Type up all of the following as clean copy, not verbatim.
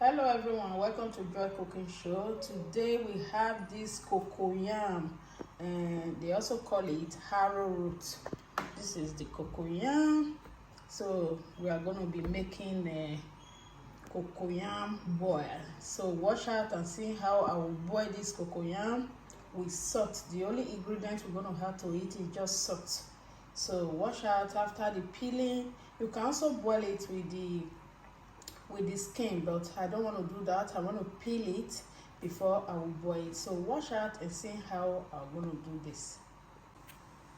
Hello everyone, welcome to Joy Cooking Show. Today we have this cocoyam, and they also call it arrowroot. This is the cocoyam. So we are going to be making a cocoyam boil. So watch out and see how I will boil this cocoyam with salt. The only ingredient we're going to have to eat is just salt. So watch out after the peeling. You can also boil it with the skin, but I don't want to do that. I want to peel it before I will boil it. So watch out and see how I'm going to do this.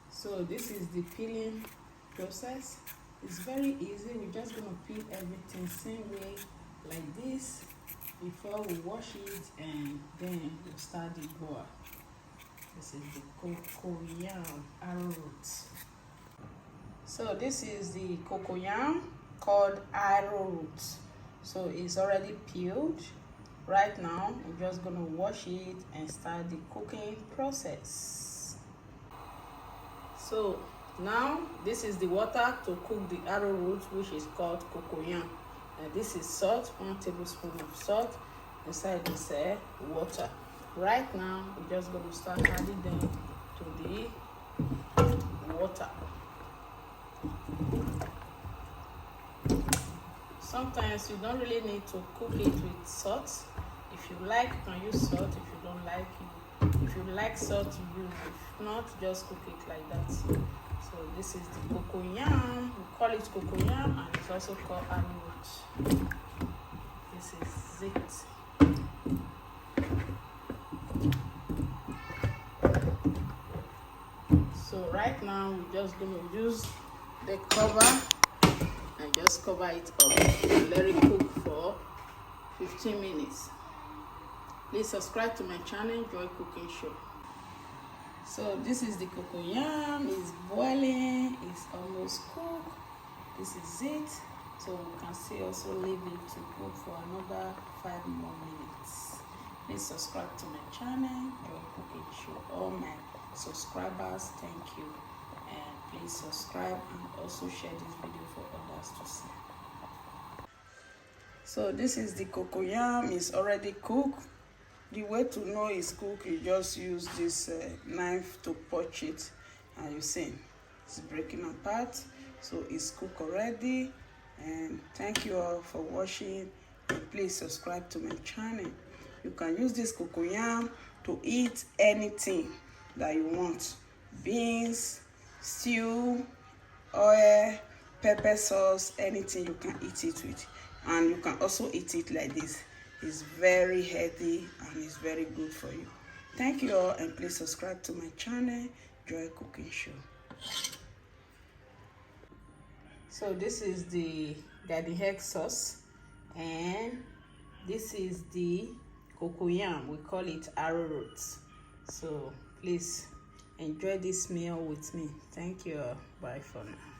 So this is the peeling process. It's very easy. We're just going to peel everything same way like this before we wash it, and then we'll start the boil. This is the cocoyam arrowroot. So this is the cocoyam called arrowroot. So it's already peeled. Right now we're just going to wash it and start the cooking process. So now this is the water to cook the arrowroot, which is called cocoyam. And this is salt, 1 tablespoon of salt inside this water. Right now we're just going to start adding them to the water. Sometimes you don't really need to cook it with salt. If you like, you can use salt. If you don't like it, if you like salt, you use it. If not, just cook it like that. So this is the cocoyam. We call it cocoyam, and it's also called arrowroot. This is it. So right now we're just going to use the cover and just cover it up and let it cook for 15 minutes. Please subscribe to my channel, Joy Cooking Show. So this is the cocoyam. It's boiling. It's almost cooked. This is it. So we can still also leave it to cook for another 5 more minutes. Please subscribe to my channel, Joy Cooking Show. All my subscribers, thank you. And please subscribe and also share this video for others to see. So this is the cocoyam. It's already cooked. The way to know it's cooked, you just use this knife to poach it, and you see it's breaking apart. So it's cooked already. And thank you all for watching, and please subscribe to my channel. You can use this cocoyam to eat anything that you want: beans, stew, oil, pepper sauce, anything you can eat it with. And you can also eat it like this. It's very healthy and it's very good for you. Thank you all, and please subscribe to my channel, Joy Cooking Show. So this is the garden egg sauce, and this is the cocoyam. We call it arrowroot. So please enjoy this meal with me. Thank you all. Bye for now.